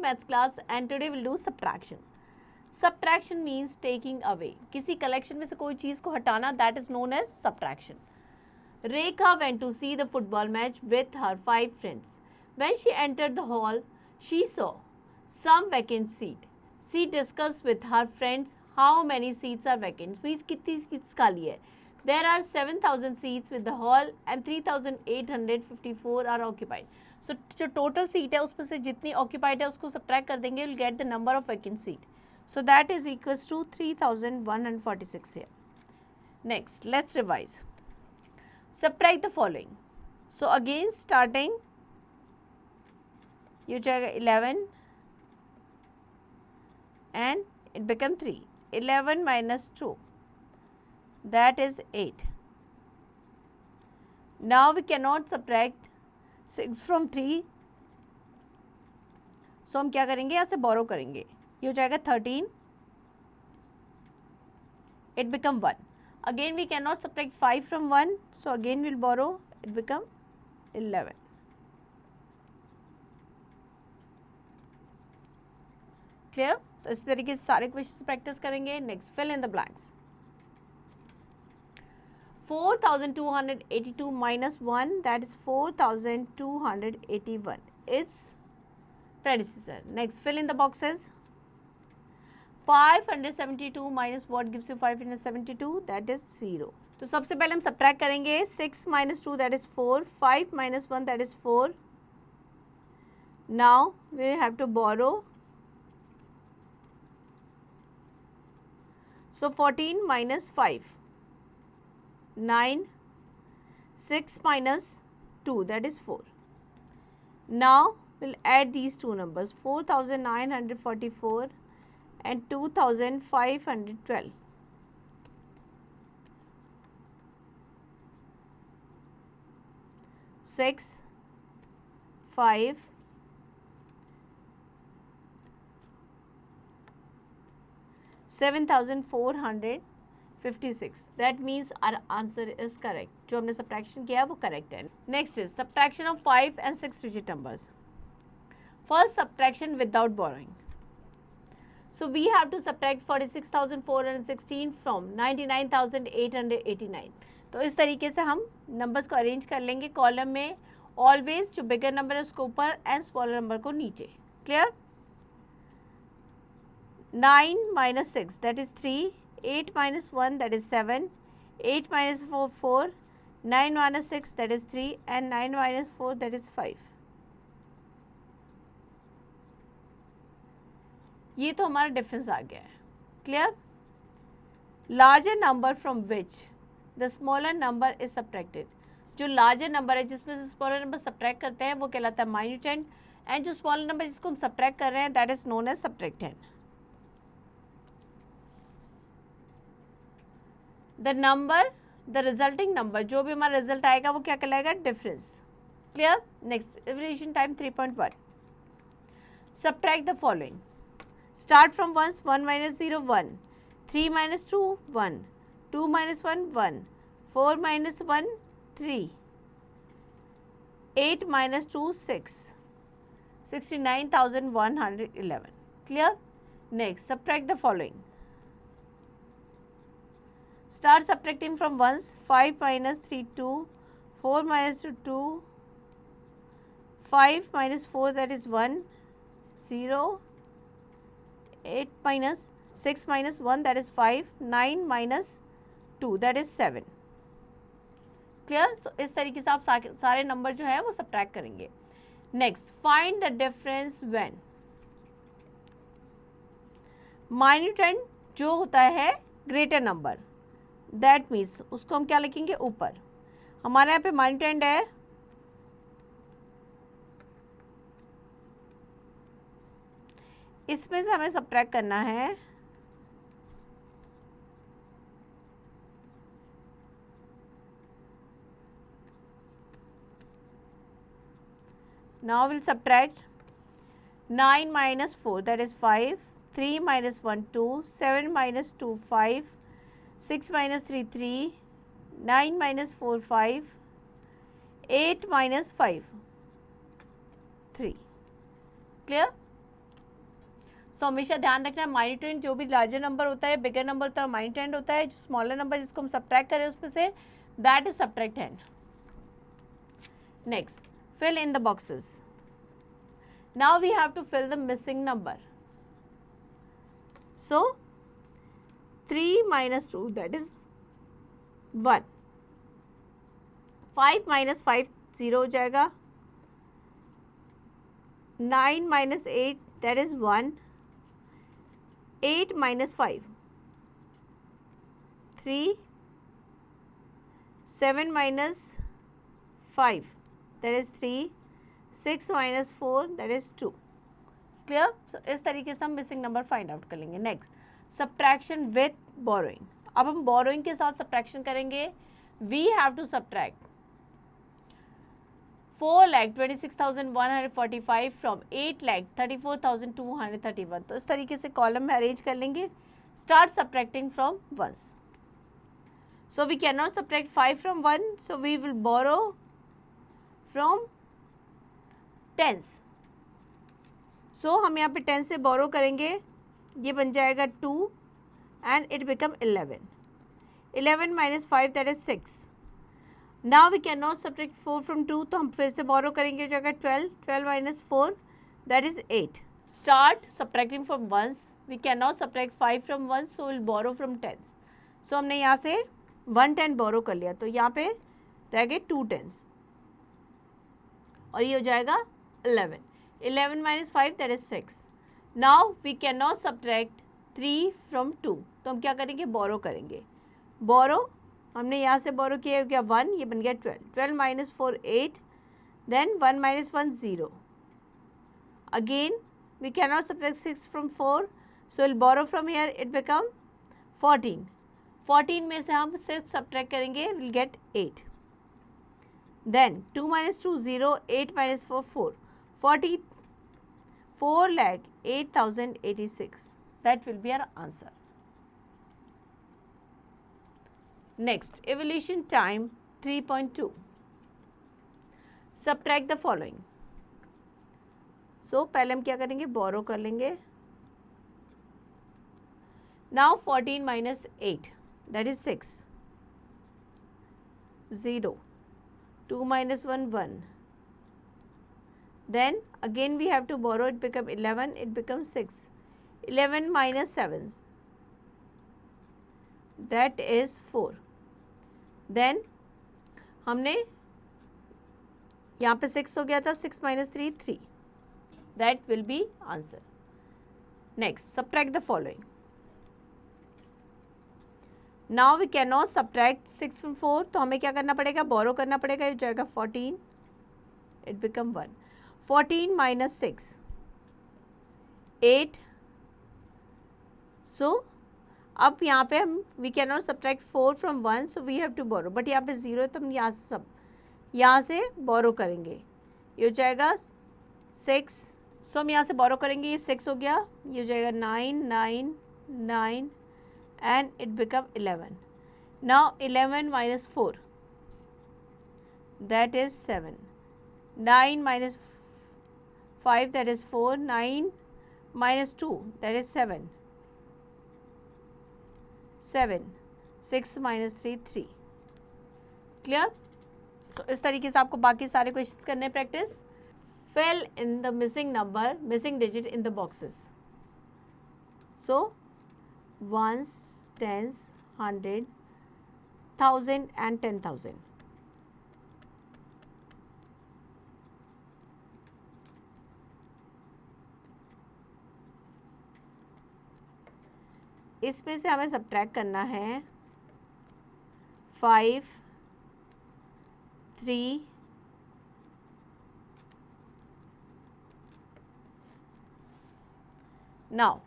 maths class and today we'll do subtraction. Subtraction means taking away. किसी collection में से कोई चीज़ को हटाना, that is known as subtraction. Rekha went to see the football match with her 5 friends. When she entered the hall, she saw some vacant seat. She discussed with her friends how many seats are vacant. Means कितनी seats खाली है. There are 7,000 seats with the hall and 3,854 are occupied. So जो total seat है उसमें से जितनी occupied है उसको subtract कर देंगे, you'll get the number of vacant seat. So that is equals to 3,146 here. Next, let's revise. Subtract the following. So again starting, you check 11 and it become 3. 11 minus 2. That is 8. Now we cannot subtract 6 from 3. So हम क्या करेंगे, यहाँ से borrow करेंगे. ये हो जाएगा 13. It become 1. Again we cannot subtract 5 from 1. So again we'll borrow. It become 11. Clear? तो इस तरीके से सारे क्वेश्चन प्रैक्टिस करेंगे. Next, fill in the blanks. 4,282 minus 1, that is 4,281. Its predecessor. Next, fill in the boxes. 572 minus what gives you 572? That is 0. तो सबसे पहले हम subtract करेंगे. 6 minus 2, that is 4. 5 minus 1, that is 4. Now, we have to borrow. So 14 minus 5. 9, 6 minus 2, that is 4. Now, we'll add these two numbers, 4,944 and 2,512. Six, 5, 7,456. That means our answer is correct. जो हमने subtraction किया वो correct है. Next is subtraction of 5 and 6 digit numbers. First, subtraction without borrowing. So we have to subtract 46,416 from 99,889. तो इस तरीके से हम numbers को arrange कर लेंगे column में. Always जो bigger number है उसको ऊपर and smaller number को नीचे. Clear? 9 minus 6, that is 3. 8 minus 1, that is 7. 8 minus 4, 4. 9 minus 6, that is 3. And 9 minus 4, that is 5. ये तो हमारा डिफरेंस आ गया है. Clear? Larger number from which the smaller number is subtracted. जो लार्जर नंबर है जिसमें से स्मॉलर नंबर सब्ट्रैक्ट करते हैं वो कहलाता है माइन्यूटेंड. एंड जो स्मॉलर नंबर जिसको हम सब्ट्रैक्ट कर रहे हैं that is known as subtrahend. The number, the resulting number, जो भी हमारा रिजल्ट आएगा वो क्या कहलाएगा, difference. Clear? Next, revision time 3.1. Subtract the following. Start from ones. 1 minus 0, 1. 3 minus 2, 1. 2 minus 1, 1. 4 minus 1, 3. 8 minus 2, 6. 69,111. Clear? Next, subtract the following. Start subtracting from ones. 5 minus 3, 2. 4 minus 2, 2. 5 minus 4, that is 1. 0. 8 minus 6 minus 1, that is 5. 9 minus 2, that is 7. Clear? तो इस तरीके से आप सारे number जो है वो subtract करेंगे. Next, find the difference when. Minuend जो होता है ग्रेटर नंबर, दैट मीन्स उसको हम क्या लिखेंगे, ऊपर. हमारे यहाँ पे माइन्यूटेंड है इसमें से हमें सब्ट्रैक्ट करना है. Now we'll subtract 9 minus 4, that is 5. 3 minus 1, 2. 7 minus 2, 5. 6 minus 3, 3. 9 minus 4, 5. 8 minus 5, 3. Clear? सो हमेशा ध्यान रखना है माइन्यूटेंड जो भी लार्जर नंबर होता है, बिगर नंबर होता है, माइन्यूटेंड होता है, जो स्मॉलर नंबर जिसको हम सब्ट्रैक्ट करें उसमें से, that is subtrahend. Next, fill in the boxes. Now we have to fill the missing number. So 3 minus 2, that is 1. 5 minus 5 0 हो जाएगा. 9 minus 8, that is 1. 8 minus 5 3. 7 minus 5, that is 3. 6 minus 4, that is 2. Clear. सो इस तरीके से हम missing number find out कर लेंगे. Next, subtraction with borrowing. अब हम बोरोइंग के साथ सब्ट्रैक्शन करेंगे. We have to subtract 4,26,145 from 8,34,231. तो इस तरीके से कॉलम में अरेंज कर लेंगे. Start subtracting from ones. So we can not subtract 5 from 1, so we will borrow from tens. सो हम यहाँ पे 10 से बोरो करेंगे. ये बन जाएगा 2 and it become 11. 11 minus 5, that is 6. Now we can not subtract 4 from 2, तो हम फिर से बोरो करेंगे. हो जाएगा 12. 12 minus 4, that is 8. Start subtracting from ones. We can not subtract 5 from ones, so will borrow from tens. सो हमने यहाँ से 1 10 बोरो कर लिया, तो यहाँ पे रह गए 2 10s और ये हो जाएगा 11. 11 minus 5, that is 6. Now we cannot subtract 3 from 2. तो हम क्या करेंगे? बोरो करेंगे. बोरो हमने यहाँ से बोरो किया, हो गया 1, ये बन गया 12. 12 minus 4 8, then 1 minus 1 0. Again we cannot subtract 6 from 4, so we'll borrow from here, it become 14. 14 में से हम 6 subtract करेंगे, we'll get 8. Then 2 minus 2 0, 8 minus 4 4. 4,08,086. That will be our answer. Next, evolution time 3.2. Subtract the following. So पहले हम क्या करेंगे? बोरो कर लेंगे. Now 14 minus 8, that is 6. 0. 2 minus 1 1. Then again we have to borrow, it become 11, it becomes 6. 11 minus 7, that is 4. Then हमने यहाँ पे 6 हो गया था. 6 minus 3 3. That will be answer. Next, subtract the following. Now we cannot subtract 6 from 4, तो हमें क्या करना पड़ेगा? बोरो करना पड़ेगा. ये जाएगा 14, it become 1. 14 minus 6, 8. So अब यहाँ पे हम we cannot subtract 4 from 1, so we have to borrow. But यहाँ पे 0 है, तो हम यहाँ से बोरो करेंगे. ये हो जाएगा 6. सो हम यहाँ से बोरो करेंगे. ये 6 हो गया. ये हो जाएगा 9 9 9 and it become 11. Now 11 minus 4, that is 7. 9 minus 5, that is 4. 9 minus 2, that is 7. 7. 6 minus 3 3. Clear. तो इस तरीके से आपको बाकी सारे क्वेश्चंस करने practice. Fill in the missing number, missing digit in the boxes. So ones, tens, 100, 1000 and 10,000. इसमें से हमें सब्ट्रैक्ट करना है 5 3 now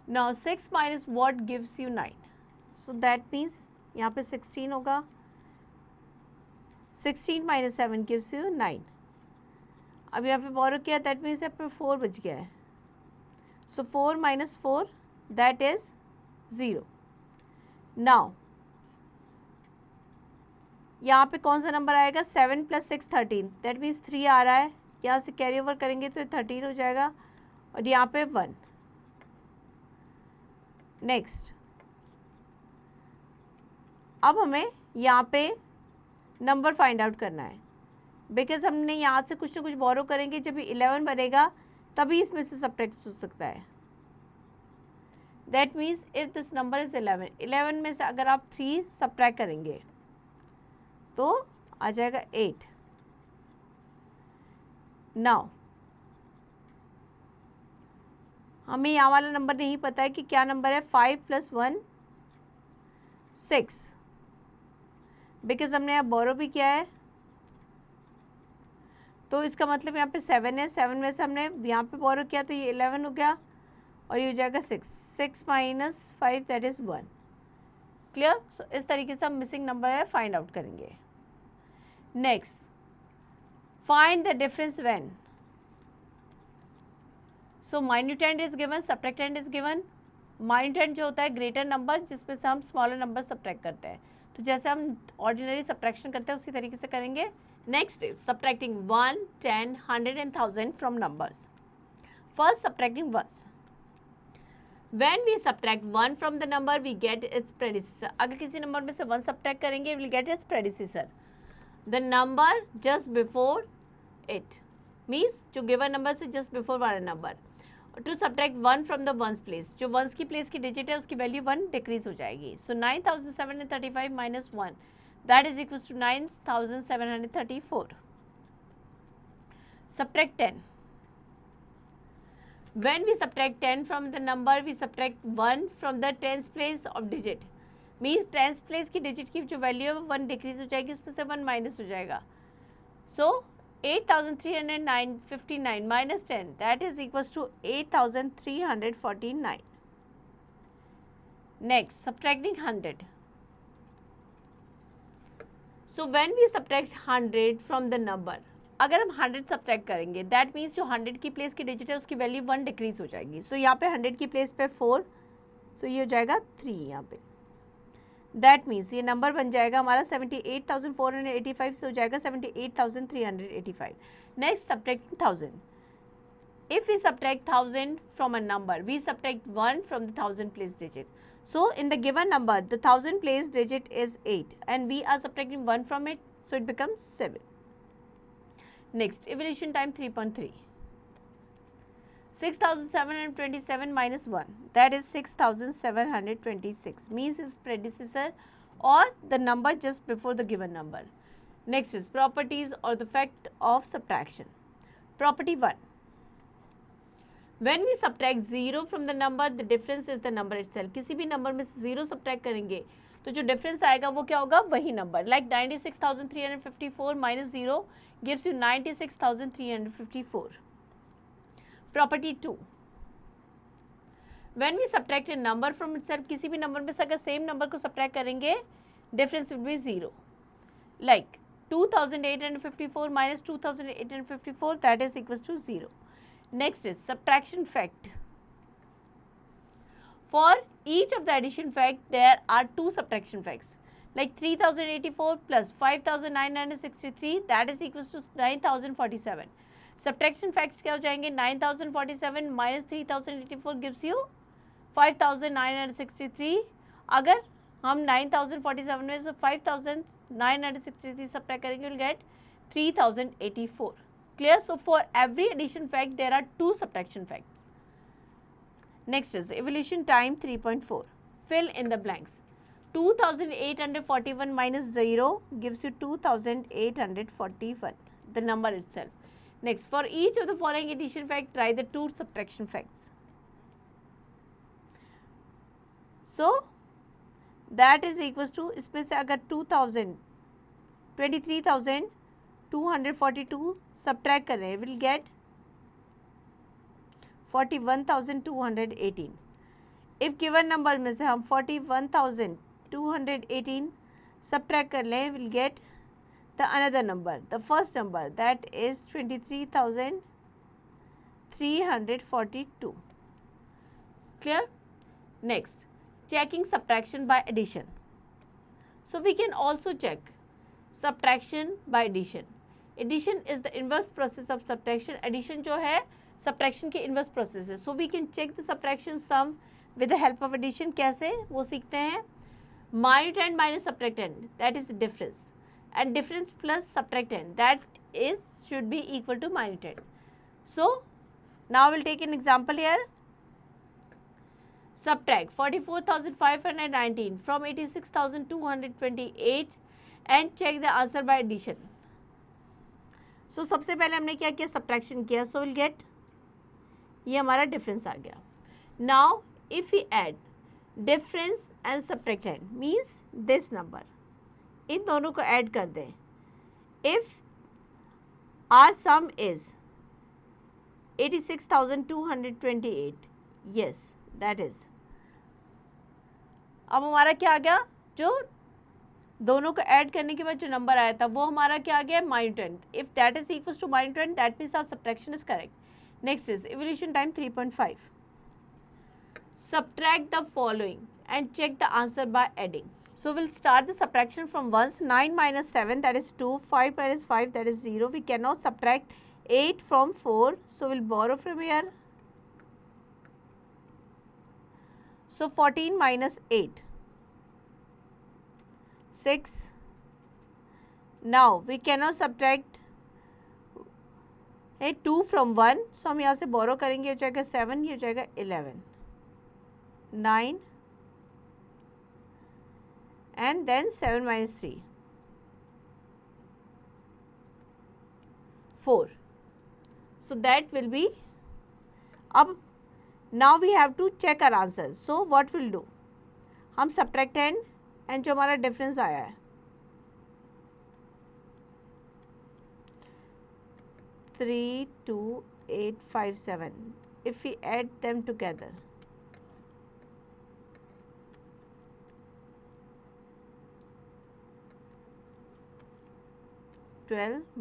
now 6 minus what gives you 9, so that means यहाँ पे 16 होगा. 16 minus 7 gives you 9. अब यहाँ पे बोरो किया, दैट मीन्स यहाँ पे 4 बच गया है. सो 4 minus 4, that is 0. Now यहाँ पे कौन सा नंबर आएगा, 7 + 6 13, दैट मीन्स 3 आ रहा है, यहाँ से कैरी ओवर करेंगे तो 13 हो जाएगा और यहाँ पे 1। नेक्स्ट अब हमें यहाँ पे नंबर फाइंड आउट करना है, बिकॉज हमने यहाँ से कुछ ना कुछ बोरो करेंगे, जब 11 बनेगा तभी इसमें से सब्ट्रैक्ट हो सकता है। That means if this number is 11 में से अगर आप 3 सब्ट्रैक्ट करेंगे तो आ जाएगा 8। नाउ हमें यहाँ वाला नंबर नहीं पता है कि क्या नंबर है, 5 + 1 6, बिकॉज हमने यहाँ बोरो भी किया है, तो इसका मतलब यहाँ पे 7 है, 7 में से हमने यहाँ पे बोरो किया तो ये 11 हो गया और ये हो जाएगा 6 - 5 दैट इज़ 1। क्लियर? सो इस तरीके से हम मिसिंग नंबर है फाइंड आउट करेंगे। Next, find the difference when. So minuend is given, subtrahend is given. Minuend जो होता है ग्रेटर नंबर जिसमें से हम स्मॉलर नंबर सब्ट्रैक्ट करते हैं, तो जैसे हम ऑर्डिनरी सब्ट्रैक्शन करते हैं उसी तरीके से करेंगे। Next is subtracting 1, 10, 100 and 1000 from numbers. First subtracting ones. When we subtract 1 from the number, we get its predecessor. अगर किसी नंबर में से 1 सब्ट्रैक्ट करेंगे, we'll get its predecessor. The number just before it means जो given number से just before वाला number. To subtract 1 from the ones place, जो ones की place की digit है उसकी value 1 decrease हो जाएगी. So 9735 minus 1, that is equals to 9734. Subtract 10. When we subtract 10 from the number, we subtract 1 from the tens place of digit. Means tens place की digit की जो value है वो 1 decrease हो जाएगी, उसमें से 1 minus हो जाएगा. So 8359 minus 10, that is equals to 8349. Next, subtracting 100. So when we subtract 100 from the number, अगर हम 100 सब्ट्रैक्ट करेंगे दैट मीन्स जो 100 की प्लेस की डिजिट है उसकी वैल्यू 1 डिक्रीज हो जाएगी। सो यहाँ पे 100 की प्लेस पे 4, सो ये हो जाएगा 3 यहाँ पे। दैट मीन्स ये नंबर बन जाएगा हमारा 78,485 से हो जाएगा 78,385। Next subtracting 1000। If we subtract 1000 from a number, we subtract 1 from the 1000 place digit. So in the given number the 1000 place digit is 8 and we are subtracting 1 from it, so it becomes 7. Next, evolution time 3.3. 6727 minus 1, that is 6726, means its predecessor or the number just before the given number. Next is properties or the fact of subtraction. Property 1. When we subtract 0 from the number, the difference is the number itself. किसी भी number में से 0 subtract करेंगे तो जो difference आएगा वो क्या होगा, वही number. Like 96,354 minus 0 gives you 96,354. Property 2. When we subtract a number from itself, किसी भी नंबर में से अगर सेम नंबर को सब्ट्रैक्ट करेंगे difference will be 0. Like 2854 minus 2854, that is equals to 0. Next is subtraction fact. For each of the addition fact, there are 2 subtraction facts. Like 3084 plus 5963, that is equals to 9047. Subtraction facts क्या हो जाएंगे, 9047 minus 3084 gives you 5963. अगर हम 9047 में से 5963 subtract करेंगे, we'll get 3084. Clear? So for every addition fact, there are 2 subtraction facts. Next is evolution time 3.4. Fill in the blanks. 2841 minus 0 gives you 2841, the number itself. Next, for each of the following addition fact, try the 2 subtraction facts. So that is equals to, इसमें से अगर 23,242 subtract कर रहे हैं, will get 41,218. If given number में से हम 41,218 subtract कर लें, will get the another number, the first number, that is 23,342. Clear? Next, checking subtraction by addition. So we can also check subtraction by addition. Addition is the inverse process of subtraction. Addition जो है subtraction के inverse process है. So we can check the subtraction sum with the help of addition. कैसे वो सीखते हैं. Minuend minus subtractand, that is difference, and difference plus subtractand, that is should be equal to minuend. So now we'll take an example here. Subtract 44,519 from 86,228 and check the answer by addition. So सबसे पहले हमने क्या किया, subtraction किया, so we'll get ये हमारा difference आ गया. Now if we add difference and subtractand means this number, इन दोनों को add कर दें. If our sum is 86,228, yes, that is. अब हमारा क्या आ गया, जो दोनों को ऐड करने के बाद जो नंबर आया था वो हमारा क्या आ गया, -20. If that is equals to -20, that means our subtraction is correct. Next is evolution time 3.5. Subtract the following and check the answer by adding. So we'll start the subtraction from ones. 9 minus 7, that is 2. 5 minus 5, that is 0. We cannot subtract 8 from 4, so we'll borrow from here. So 14 minus 8, 6. Now we cannot subtract 2 from 1, so हम यहाँ से borrow करेंगे, हो जाएगा 7, ये हो जाएगा 11, 9 and then 7 minus 3, 4. So that will be, अब now we have to check our answer. So what we'll do, हम subtractand and जो हमारा difference आया है 32857, if we add them together,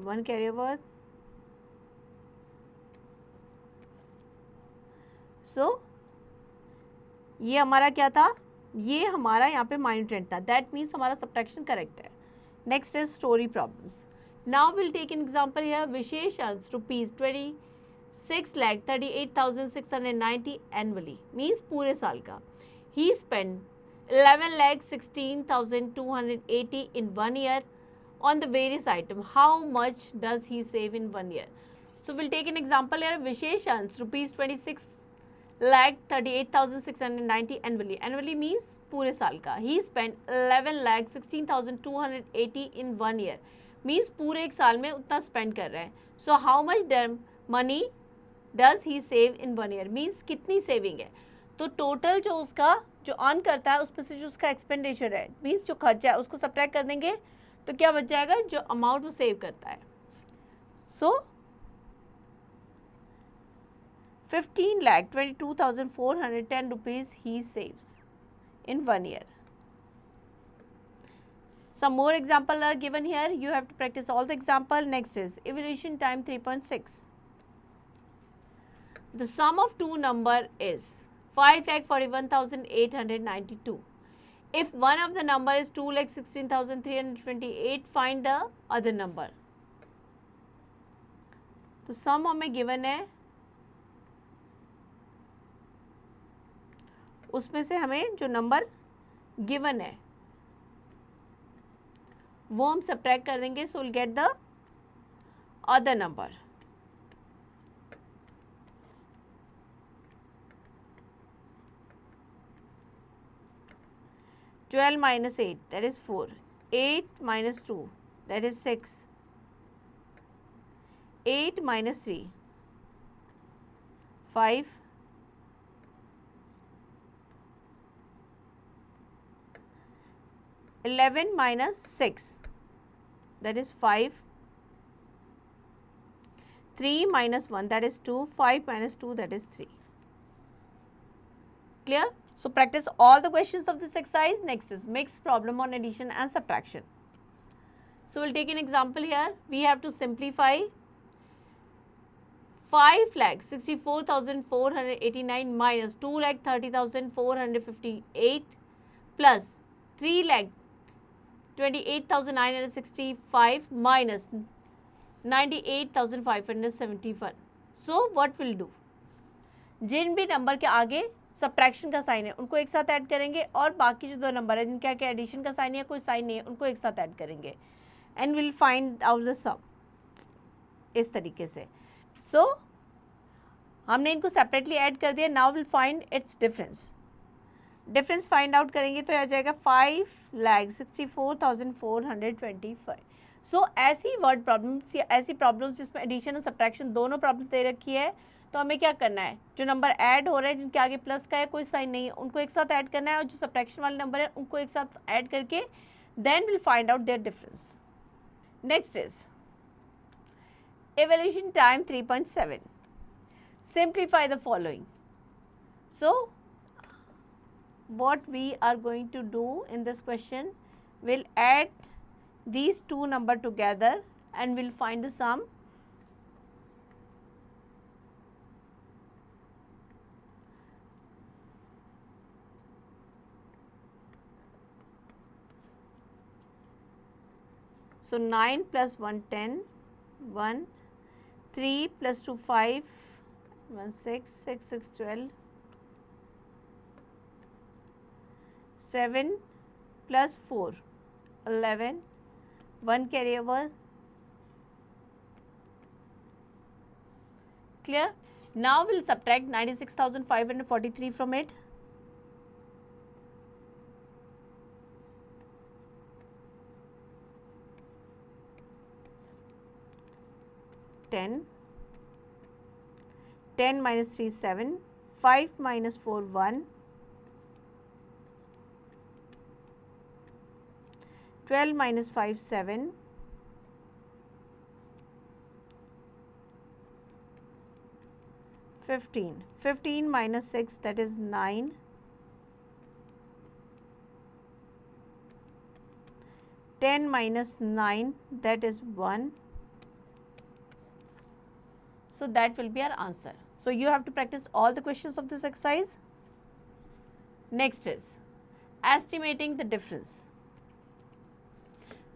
one carry over. So ये हमारा क्या था, ये हमारा यहाँ पे -10 था. दैट मीन्स हमारा सब्ट्रैक्शन करेक्ट है. Next is story problems. Now will take an example here. Vishesh earns ₹26,38,690 annually, means पूरे साल का. He spend 11,16,280 in 1 year on the various item. How much does he save in 1 year? So we'll take an example here. Vishesh Ansh ₹26,38,690 annually. Annually means पूरे साल का. He spent 11,16,280 in 1 year. Means पूरे एक साल में उतना spend कर रहा है. So how much money does he save in 1 year? Means कितनी saving है. तो total जो उसका जो earn करता है उसमें से जो उसका expenditure है, means जो खर्चा है उसको subtract कर देंगे तो क्या बच जाएगा, जो अमाउंट वो सेव करता है. सो 15,22,410 rupees he saves in 1 year. Some more example are given here. You have to practice all the example. Next is evaluation time 3.6. The sum of two number is 5,41,892. If one of the number is 2,16,328, find the other number. तो sum हमें given है, उसमें से हमें जो number given है वो हम subtract कर देंगे. So we'll get the other number. (12 minus 8, that is 4. 8 minus 2, that is 6. 8 minus 3, 5. 11 minus 6, that is 5. 3 minus 1, that is 2. 5 minus 2, that is 3. Clear? So practice all the questions of this exercise. Next is mixed problem on addition and subtraction. So we'll take an example here. We have to simplify 5,64,489 minus 2,30,458 plus 28,965 minus 98,571. So what will do? जिन भी number के आगे subtraction का sign है उनको एक साथ add करेंगे, और बाकी जो दो नंबर है जिनके आगे एडिशन का साइन है कोई साइन नहीं है उनको एक साथ ऐड करेंगे, and will find out the sum इस तरीके से. सो हमने इनको सेपरेटली ऐड कर दिया. Now will find its difference. Difference find out करेंगे तो आ जाएगा 5,64,425. सो ऐसी वर्ड प्रॉब्लम्स या ऐसी प्रॉब्लम्स जिसमें एडिशन और सब्ट्रैक्शन दोनों प्रॉब्लम्स दे रखी है, तो हमें क्या करना है, जो नंबर ऐड हो रहे हैं जिनके आगे प्लस का है कोई साइन नहीं है उनको एक साथ ऐड करना है, और जो सब्ट्रैक्शन वाले नंबर है उनको एक साथ ऐड करके then will find out their difference. Next is evaluation time 3.7. Simplify the following. So what we are going to do in this question, we'll add these two number together and we'll find the sum. So 9 plus 1 10, 1, 3 plus 2 5, 1 6, 6 6 12, 7 plus 4 11, 1 carry over. Clear? Now we'll subtract 96,543 from it. 10, 10 minus 3 7, 5 minus 4 1, 12 minus 5 7, 15, 15 minus 6 that is 9, 10 minus 9 that is 1. So that will be our answer. So you have to practice all the questions of this exercise. Next is estimating the difference.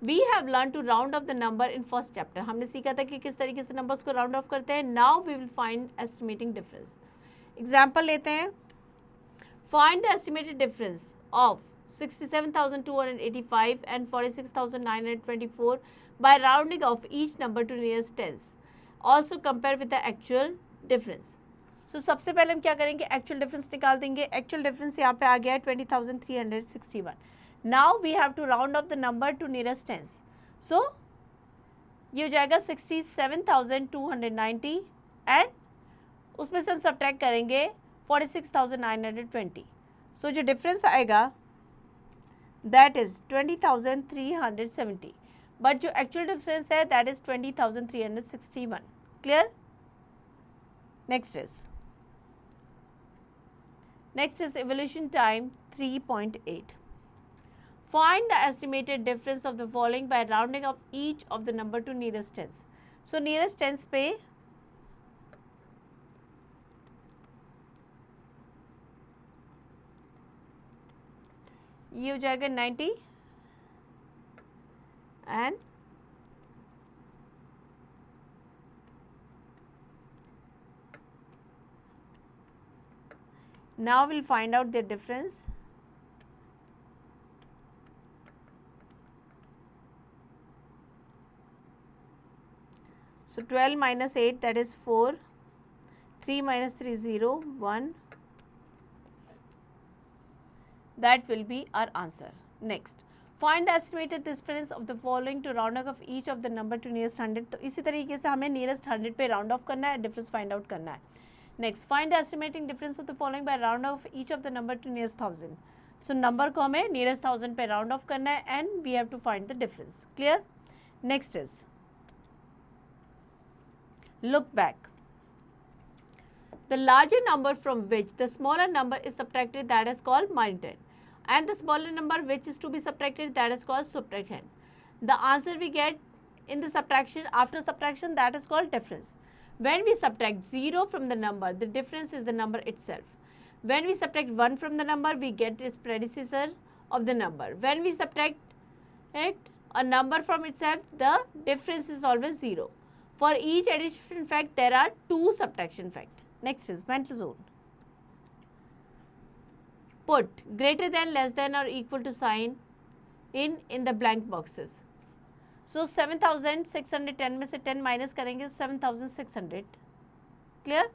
We have learned to round off the number in first chapter. हमने सीखा था कि किस तरीके से numbers को round off करते हैं. Now we will find estimating difference. Example लेते हैं. Find the estimated difference of 67,285 and 46,924 by rounding off each number to nearest tens. Also compare with the actual difference. So सबसे पहले हम क्या करेंगे, actual difference निकाल देंगे. Actual difference यहाँ पे आ गया है 20,361. Now we have to round off the number to nearest tens. So ये हो जाएगा 67,290 and उसमें से हम subtract करेंगे 46,920. So जो difference आएगा that is 20,370. But जो actual difference है that is 20,361. Clear? Next is evolution time 3.8. Find the estimated difference of the following by rounding off each of the number to nearest tens. So nearest tens पे ये हो जाएगा 90 and now we'll find out their difference. So 12 minus 8 that is 4, 3 minus 3 0, 1. That will be our answer. Next, find the estimated difference of the following to round off each of the number to nearest 100. तो इसी तरीके से हमें nearest 100 पे round off करना है, difference find out करना है. Next, find the estimating difference of the following by round off each of the number to nearest 1000. So number को हमें nearest 1000 पे round off करना है and we have to find the difference. Clear? Next is look back. The larger number from which the smaller number is subtracted, that is called minuend, and the smaller number which is to be subtracted, that is called subtrahend. The answer we get in the subtraction, after subtraction, that is called difference. When we subtract 0 from the number, the difference is the number itself. When we subtract 1 from the number, we get its predecessor of the number. When we subtract Right? A number from itself, the difference is always 0. For each addition fact, there are 2 subtraction fact. Next is mental zone. Put greater than, less than or equal to sign in the blank boxes. So 7610 में से 10 minus करेंगे तो 7600. Clear?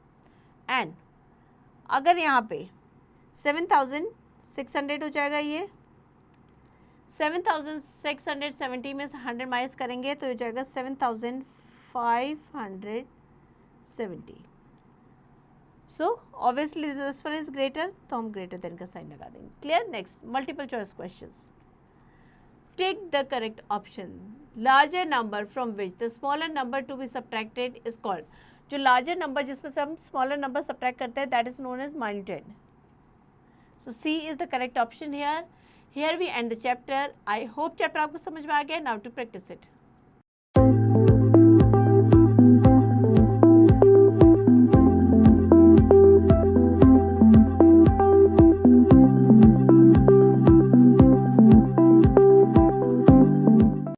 And अगर यहाँ पे 7600 हो जाएगा, ये 7670 में से 100 माइनस करेंगे तो हो जाएगा 7570. So obviously this one is greater, तो हम ग्रेटर देन का साइन लगा देंगे. Clear? Next multiple choice questions. Take the correct option. Larger number from which the smaller number to be subtracted is called. जो larger number जिसमें से हम smaller number subtract करते हैं, that is known as minuend. So C is the correct option here. Here we end the chapter. I hope chapter आपको समझ में आ गया. Now to practice it.